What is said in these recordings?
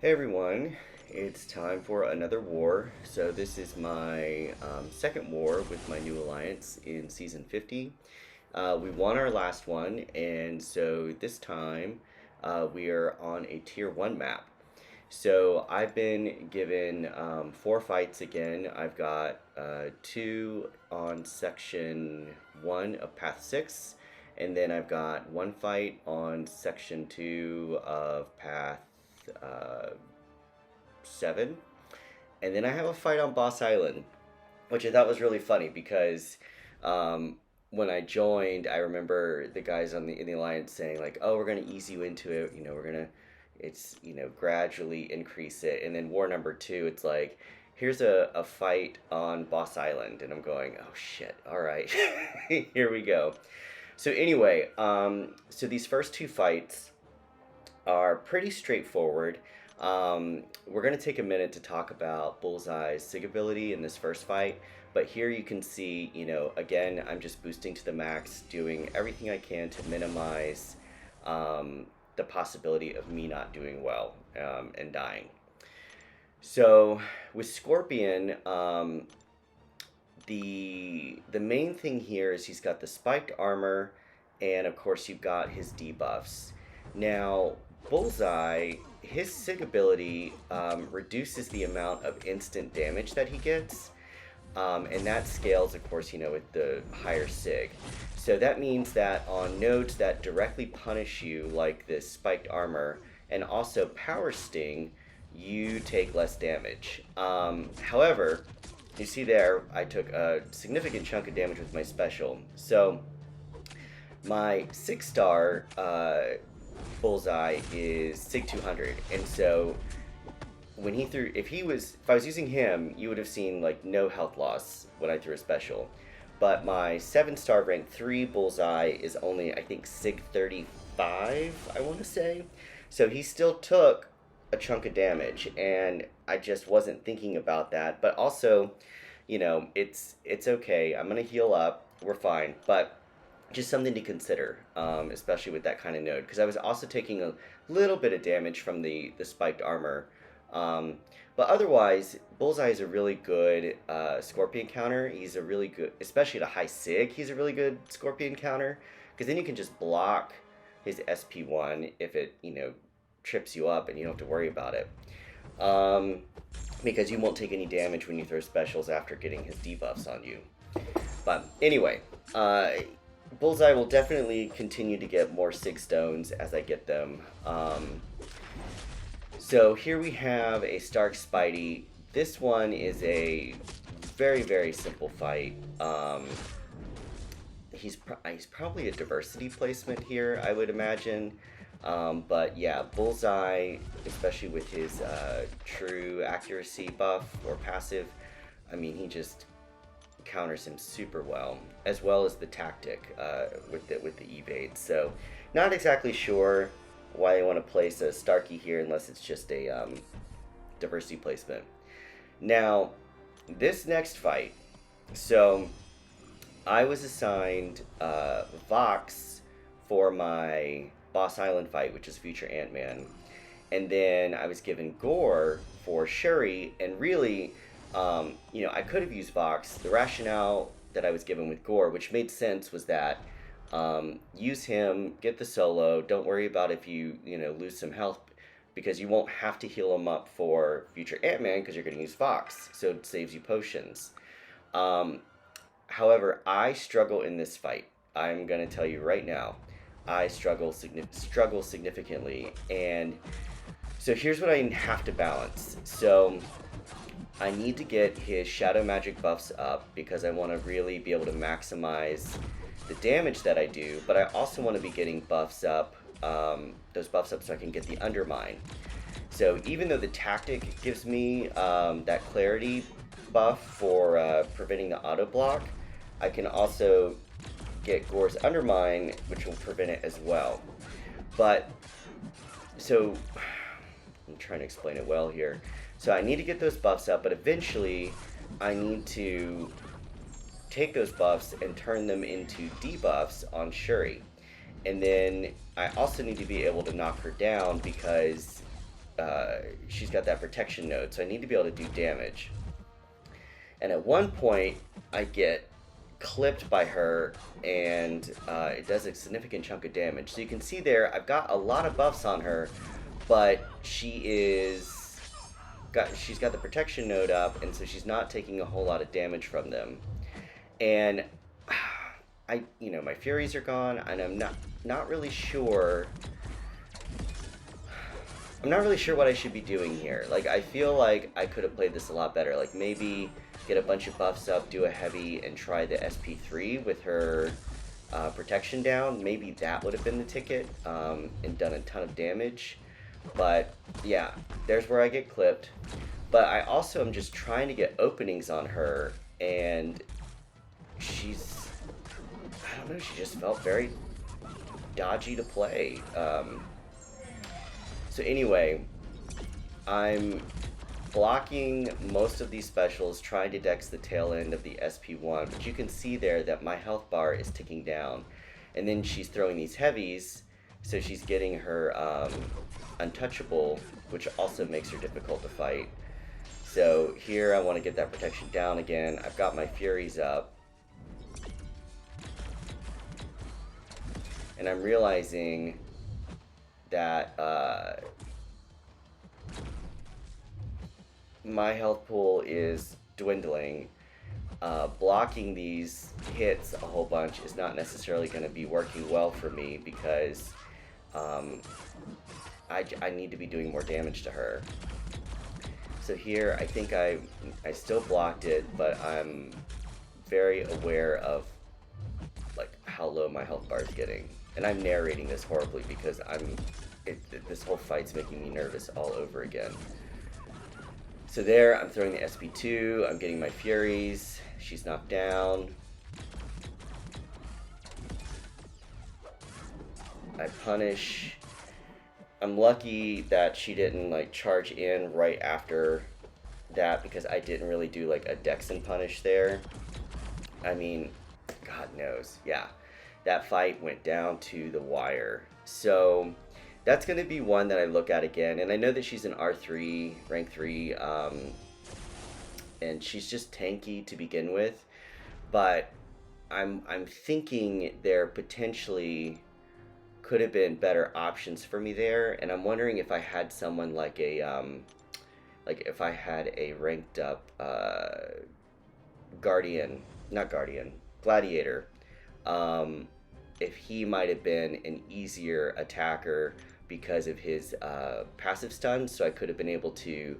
Hey everyone, it's time for another war. So this is my second war with my new alliance in Season 50. We won our last one, and so this time we are on a Tier 1 map. So I've been given 4 fights again. I've got 2 on Section 1 of Path 6, and then I've got 1 fight on Section 2 of Path uh, 7. And then I have a fight on Boss Island, which I thought was really funny because when I joined, I remember the guys in the alliance saying like, "Oh, we're gonna ease you into it. We're gonna, gradually increase it." And then war number two, it's like, here's a fight on Boss Island, and I'm going, "Oh shit! All right, here we go." So anyway, so these first 2 fights are pretty straightforward. We're going to take a minute to talk about Bullseye's SIG ability in this first fight, but here you can see, again, I'm just boosting to the max, doing everything I can to minimize the possibility of me not doing well and dying. So with Scorpion, the main thing here is he's got the spiked armor, and of course you've got his debuffs. Now, Bullseye, his SIG ability reduces the amount of instant damage that he gets, and that scales, of course, with the higher SIG. So that means that on nodes that directly punish you, like this spiked armor, and also power sting, you take less damage. However, you see there, I took a significant chunk of damage with my special. So my 6-star Bullseye is SIG 200, and so when he threw, if I was using him, you would have seen like no health loss when I threw a special. But my 7-star rank 3 Bullseye is only, I think, SIG 35, I want to say. So he still took a chunk of damage, and I just wasn't thinking about that. But also, it's okay. I'm gonna heal up. We're fine. But just something to consider, especially with that kind of node, because I was also taking a little bit of damage from the spiked armor. But otherwise, Bullseye is a really good Scorpion counter. He's a really good, especially at a high SIG, he's a really good Scorpion counter, because then you can just block his SP1 if it, trips you up and you don't have to worry about it. Because you won't take any damage when you throw specials after getting his debuffs on you. But anyway, Bullseye will definitely continue to get more SIG stones as I get them. So here we have a Stark Spidey. This one is a very, very simple fight. He's probably a diversity placement here, I would imagine. But yeah, Bullseye, especially with his true accuracy buff or passive, I mean, he just counters him super well as the tactic with the evade. So not exactly sure why they want to place a Starkey here unless it's just a diversity placement. Now, this next fight, so I was assigned Vox for my Boss Island fight, which is Future Ant-Man, and then I was given Gorr for Shuri, and really, I could have used Vox. The rationale that I was given with Gorr, which made sense, was that use him, get the solo, don't worry about if you lose some health, because you won't have to heal him up for Future Ant-Man because you're going to use Vox, so it saves you potions. However, I struggle in this fight. I'm going to tell you right now, I struggle significantly, and so here's what I have to balance. So I need to get his shadow magic buffs up because I want to really be able to maximize the damage that I do, but I also want to be getting buffs up, those buffs up so I can get the undermine. So even though the tactic gives me that clarity buff for preventing the auto block, I can also get Gorr's undermine, which will prevent it as well. But so I'm trying to explain it well here. So I need to get those buffs up, but eventually I need to take those buffs and turn them into debuffs on Shuri. And then I also need to be able to knock her down because she's got that protection node, so I need to be able to do damage. And at one point, I get clipped by her, and it does a significant chunk of damage. So you can see there, I've got a lot of buffs on her, but she's got the protection node up, and so she's not taking a whole lot of damage from them. And my furies are gone, and I'm not really sure. I'm not really sure what I should be doing here. Like, I feel like I could have played this a lot better. Like, maybe get a bunch of buffs up, do a heavy, and try the SP3 with her protection down. Maybe that would have been the ticket, and done a ton of damage. But, yeah, there's where I get clipped. But I also am just trying to get openings on her, and I don't know, she just felt very dodgy to play. So anyway, I'm blocking most of these specials, trying to dex the tail end of the SP1, but you can see there that my health bar is ticking down. And then she's throwing these heavies, so she's getting her untouchable, which also makes her difficult to fight. So here I want to get that protection down again. I've got my furies up. And I'm realizing that my health pool is dwindling. Blocking these hits a whole bunch is not necessarily going to be working well for me, because I need to be doing more damage to her. So here I think I still blocked it, but I'm very aware of like how low my health bar is getting. And I'm narrating this horribly because this whole fight's making me nervous all over again. So there, I'm throwing the SP2, I'm getting my furies, she's knocked down. I punish. I'm lucky that she didn't like charge in right after that, because I didn't really do like a dex and punish there. I mean, God knows, yeah. That fight went down to the wire. So that's going to be one that I look at again. And I know that she's an R3, rank 3, and she's just tanky to begin with. But I'm thinking there potentially could have been better options for me there. And I'm wondering if I had someone like if I had a ranked up gladiator. If he might have been an easier attacker because of his passive stun, so I could have been able to,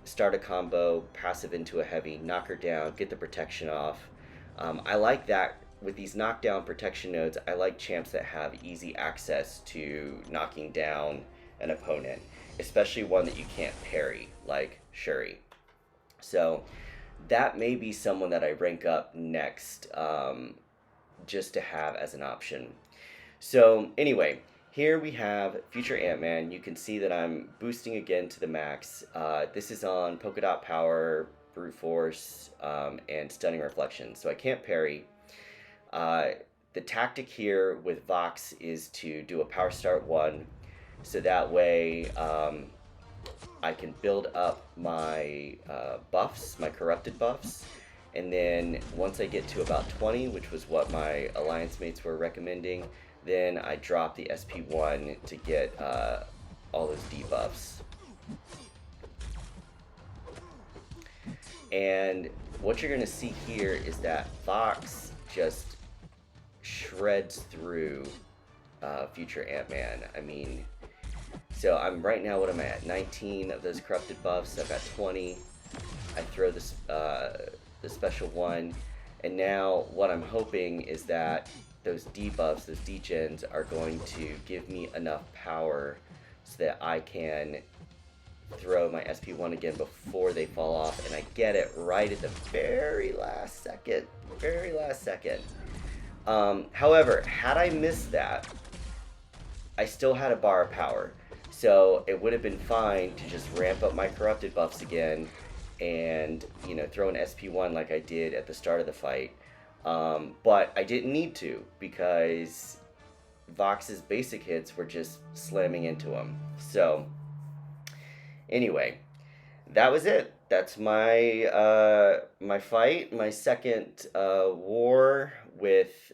start a combo, passive into a heavy, knock her down, get the protection off. I like that with these knockdown protection nodes. I like champs that have easy access to knocking down an opponent, especially one that you can't parry, like Shuri. So that may be someone that I rank up next, just to have as an option. So anyway, here we have Future Ant-Man. You can see that I'm boosting again to the max. This is on Polka Dot Power, Brute Force, and Stunning Reflection, so I can't parry. The tactic here with Vox is to do a Power Start 1, so that way I can build up my buffs, my corrupted buffs, and then once I get to about 20, which was what my alliance mates were recommending, then I drop the SP1 to get all those debuffs. And what you're going to see here is that Vox just shreds through Future Ant-Man. I mean, so I'm right now, what am I at? 19 of those corrupted buffs. I've got 20. I throw this the special one, and now what I'm hoping is that those debuffs, those degens, are going to give me enough power so that I can throw my SP1 again before they fall off, and I get it right at the very last second. However, had I missed that, I still had a bar of power, so it would have been fine to just ramp up my corrupted buffs again and throw an SP1 like I did at the start of the fight. But I didn't need to, because Vox's basic hits were just slamming into him. So, anyway, that was it. That's my fight, my second war with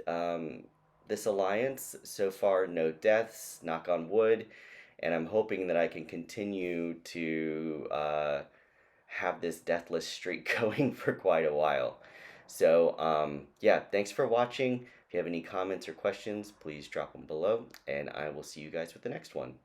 this alliance. So far, no deaths. Knock on wood, and I'm hoping that I can continue to have this deathless streak going for quite a while. So yeah, thanks for watching. If you have any comments or questions, please drop them below, and I will see you guys with the next one.